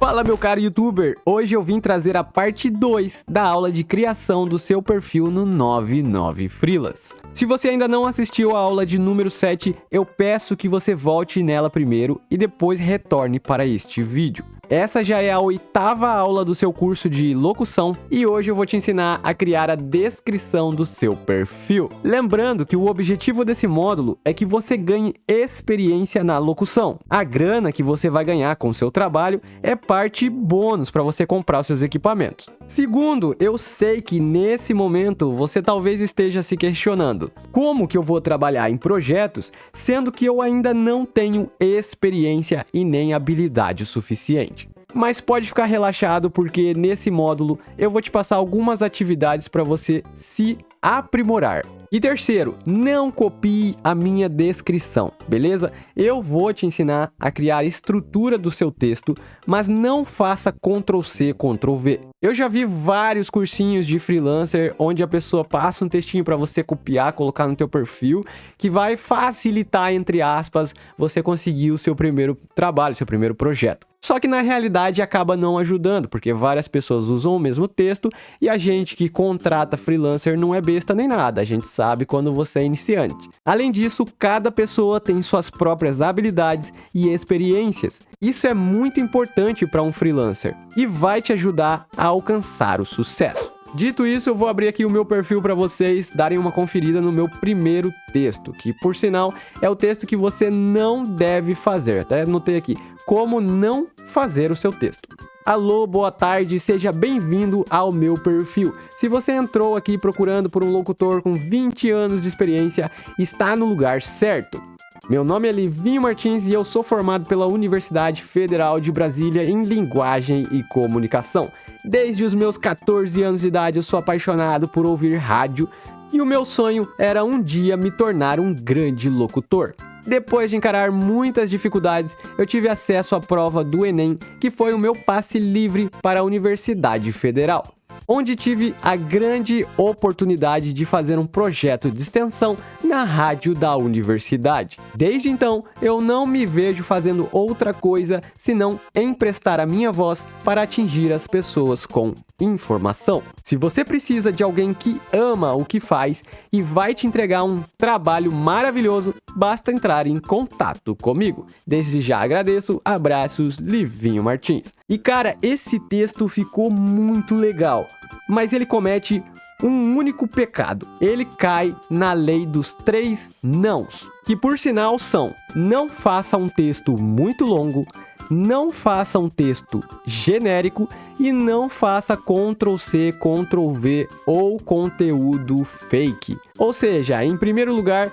Fala meu caro youtuber, hoje eu vim trazer a parte 2 da aula de criação do seu perfil no 99 Freelas. Se você ainda não assistiu a aula de número 7, eu peço que você volte nela primeiro e depois retorne para este vídeo. Essa já é a 8ª aula do seu curso de locução e hoje eu vou te ensinar a criar a descrição do seu perfil. Lembrando que o objetivo desse módulo é que você ganhe experiência na locução. A grana que você vai ganhar com o seu trabalho é parte bônus para você comprar os seus equipamentos. Segundo, eu sei que nesse momento você talvez esteja se questionando: como que eu vou trabalhar em projetos sendo que eu ainda não tenho experiência e nem habilidade suficiente? Mas pode ficar relaxado porque nesse módulo eu vou te passar algumas atividades para você se aprimorar. E terceiro, não copie a minha descrição, beleza? Eu vou te ensinar a criar a estrutura do seu texto, mas não faça Ctrl+C, Ctrl+V. Eu já vi vários cursinhos de freelancer onde a pessoa passa um textinho para você copiar, colocar no teu perfil, que vai facilitar, entre aspas, você conseguir o seu primeiro trabalho, seu primeiro projeto. Só que na realidade acaba não ajudando, porque várias pessoas usam o mesmo texto e a gente que contrata freelancer não é besta nem nada, a gente sabe quando você é iniciante. Além disso, cada pessoa tem suas próprias habilidades e experiências. Isso é muito importante para um freelancer e vai te ajudar a alcançar o sucesso. Dito isso, eu vou abrir aqui o meu perfil para vocês darem uma conferida no meu primeiro texto, que por sinal é o texto que você não deve fazer. Até anotei aqui, como não fazer o seu texto. Alô, boa tarde, seja bem-vindo ao meu perfil. Se você entrou aqui procurando por um locutor com 20 anos de experiência, está no lugar certo. Meu nome é Livinho Martins e eu sou formado pela Universidade Federal de Brasília em Linguagem e Comunicação. Desde os meus 14 anos de idade eu sou apaixonado por ouvir rádio e o meu sonho era um dia me tornar um grande locutor. Depois de encarar muitas dificuldades, eu tive acesso à prova do Enem, que foi o meu passe livre para a Universidade Federal, onde tive a grande oportunidade de fazer um projeto de extensão na rádio da universidade. Desde então, eu não me vejo fazendo outra coisa senão emprestar a minha voz para atingir as pessoas com informação. Se você precisa de alguém que ama o que faz e vai te entregar um trabalho maravilhoso, basta entrar em contato comigo. Desde já agradeço, abraços, Livinho Martins. E cara, esse texto ficou muito legal, mas ele comete um único pecado. Ele cai na lei dos 3 nãos, que por sinal são: não faça um texto muito longo, não faça um texto genérico e não faça Ctrl+C, Ctrl+V ou conteúdo fake. Ou seja, em primeiro lugar,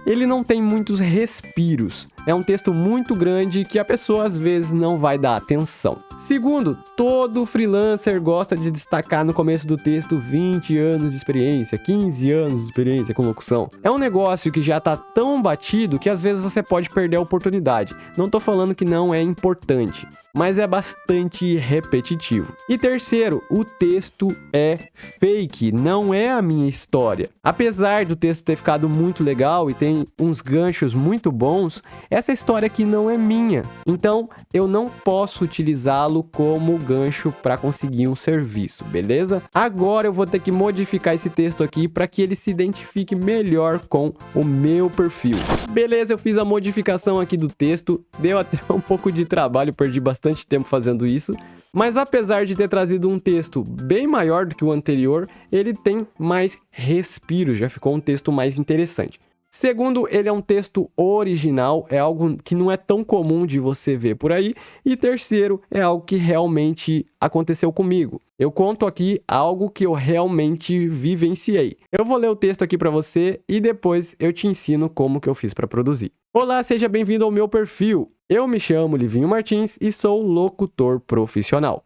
ele não tem muitos respiros. É um texto muito grande que a pessoa às vezes não vai dar atenção. Segundo, todo freelancer gosta de destacar no começo do texto 20 anos de experiência, 15 anos de experiência com locução. É um negócio que já tá tão batido que às vezes você pode perder a oportunidade. Não tô falando que não é importante, mas é bastante repetitivo. E terceiro, o texto é fake, não é a minha história. Apesar do texto ter ficado muito legal e tem uns ganchos muito bons, essa história aqui não é minha. Então, eu não posso utilizá-lo como gancho para conseguir um serviço, beleza? Agora eu vou ter que modificar esse texto aqui para que ele se identifique melhor com o meu perfil. Beleza, eu fiz a modificação aqui do texto, deu até um pouco de trabalho, perdi bastante tempo fazendo isso, mas apesar de ter trazido um texto bem maior do que o anterior, ele tem mais respiro, já ficou um texto mais interessante. Segundo, ele é um texto original, é algo que não é tão comum de você ver por aí. E terceiro, é algo que realmente aconteceu comigo. Eu conto aqui algo que eu realmente vivenciei. Eu vou ler o texto aqui para você e depois eu te ensino como que eu fiz para produzir. Olá, seja bem-vindo ao meu perfil. Eu me chamo Livinho Martins e sou locutor profissional.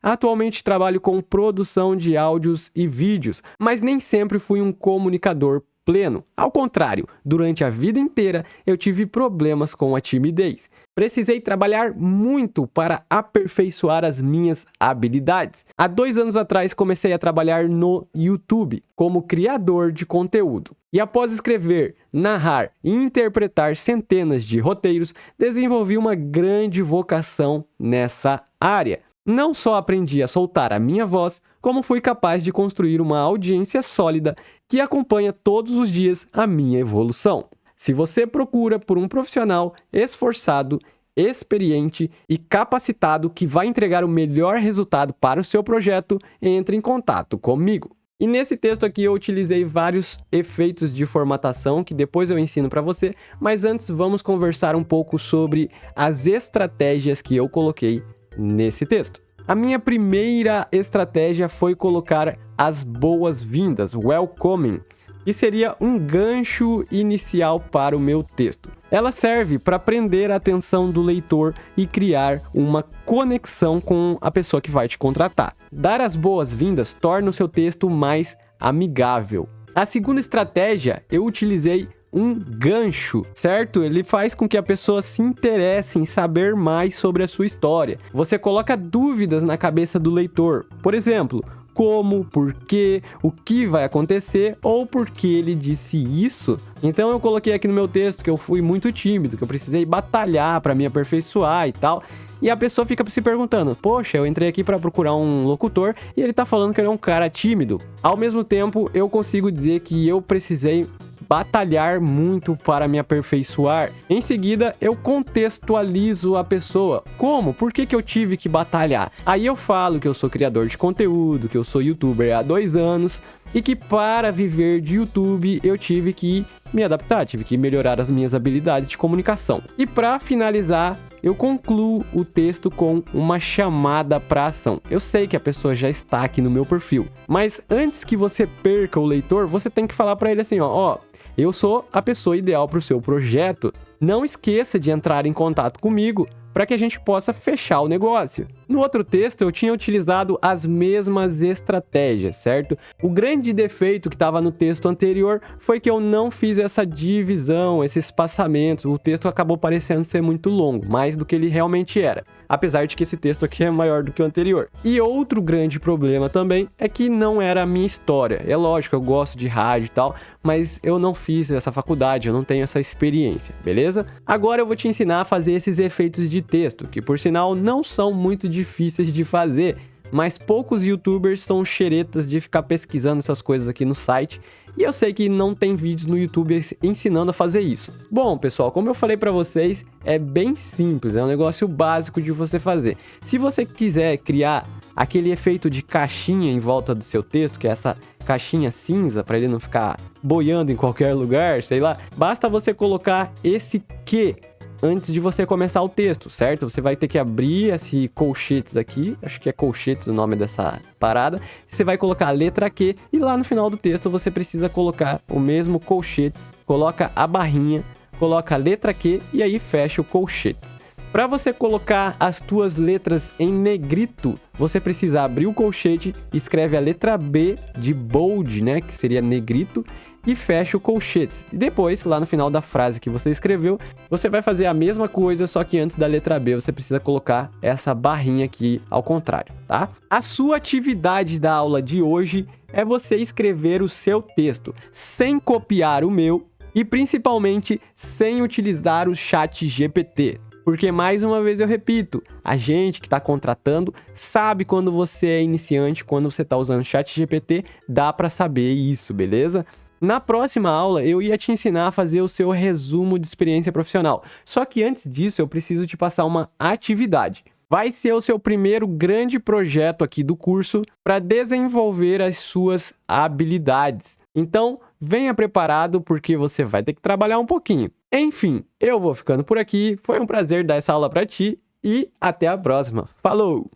Atualmente trabalho com produção de áudios e vídeos, mas nem sempre fui um comunicador pleno. Ao contrário, durante a vida inteira eu tive problemas com a timidez. Precisei trabalhar muito para aperfeiçoar as minhas habilidades. Há 2 anos atrás comecei a trabalhar no YouTube como criador de conteúdo. E após escrever, narrar e interpretar centenas de roteiros, desenvolvi uma grande vocação nessa área. Não só aprendi a soltar a minha voz, como fui capaz de construir uma audiência sólida que acompanha todos os dias a minha evolução. Se você procura por um profissional esforçado, experiente e capacitado que vai entregar o melhor resultado para o seu projeto, entre em contato comigo. E nesse texto aqui eu utilizei vários efeitos de formatação que depois eu ensino para você, mas antes vamos conversar um pouco sobre as estratégias que eu coloquei nesse texto. A minha primeira estratégia foi colocar as boas-vindas, welcoming, que seria um gancho inicial para o meu texto. Ela serve para prender a atenção do leitor e criar uma conexão com a pessoa que vai te contratar. Dar as boas-vindas torna o seu texto mais amigável. A segunda estratégia, eu utilizei um gancho, certo? Ele faz com que a pessoa se interesse em saber mais sobre a sua história. Você coloca dúvidas na cabeça do leitor. Por exemplo, como, por quê, o que vai acontecer ou por que ele disse isso. Então eu coloquei aqui no meu texto que eu fui muito tímido, que eu precisei batalhar para me aperfeiçoar e tal. E a pessoa fica se perguntando, poxa, eu entrei aqui para procurar um locutor e ele tá falando que ele é um cara tímido. Ao mesmo tempo, eu consigo dizer que eu precisei batalhar muito para me aperfeiçoar. Em seguida, eu contextualizo a pessoa. Como? Por que eu tive que batalhar? Aí eu falo que eu sou criador de conteúdo, que eu sou youtuber há 2 anos e que para viver de YouTube eu tive que me adaptar, tive que melhorar as minhas habilidades de comunicação. E para finalizar, eu concluo o texto com uma chamada para ação. Eu sei que a pessoa já está aqui no meu perfil, mas antes que você perca o leitor, você tem que falar para ele assim, ó, eu sou a pessoa ideal para o seu projeto. Não esqueça de entrar em contato comigo para que a gente possa fechar o negócio. No outro texto, eu tinha utilizado as mesmas estratégias, certo? O grande defeito que estava no texto anterior foi que eu não fiz essa divisão, esse espaçamento. O texto acabou parecendo ser muito longo, mais do que ele realmente era. Apesar de que esse texto aqui é maior do que o anterior. E outro grande problema também é que não era a minha história. É lógico, eu gosto de rádio e tal, mas eu não fiz essa faculdade, eu não tenho essa experiência, beleza? Agora eu vou te ensinar a fazer esses efeitos de texto, que por sinal não são muito difíceis de fazer, mas poucos youtubers são xeretas de ficar pesquisando essas coisas aqui no site, e eu sei que não tem vídeos no YouTube ensinando a fazer isso. Bom, pessoal, como eu falei para vocês, é bem simples, é um negócio básico de você fazer. Se você quiser criar aquele efeito de caixinha em volta do seu texto, que é essa caixinha cinza, para ele não ficar boiando em qualquer lugar, sei lá, basta você colocar esse que antes de você começar o texto, certo? Você vai ter que abrir esse colchetes aqui, acho que é colchetes o nome dessa parada. Você vai colocar a letra Q e lá no final do texto você precisa colocar o mesmo colchetes, coloca a barrinha, coloca a letra Q e aí fecha o colchetes. Para você colocar as tuas letras em negrito, você precisa abrir o colchete, escreve a letra B de bold, né, que seria negrito, e fecha o colchete. E depois, lá no final da frase que você escreveu, você vai fazer a mesma coisa, só que antes da letra B você precisa colocar essa barrinha aqui ao contrário, tá? A sua atividade da aula de hoje é você escrever o seu texto sem copiar o meu e principalmente sem utilizar o chat GPT. Porque, mais uma vez eu repito, a gente que está contratando sabe quando você é iniciante, quando você está usando o chat GPT, dá para saber isso, beleza? Na próxima aula, eu ia te ensinar a fazer o seu resumo de experiência profissional. Só que antes disso, eu preciso te passar uma atividade. Vai ser o seu primeiro grande projeto aqui do curso para desenvolver as suas habilidades. Então, venha preparado porque você vai ter que trabalhar um pouquinho. Enfim, eu vou ficando por aqui. Foi um prazer dar essa aula para ti e até a próxima. Falou!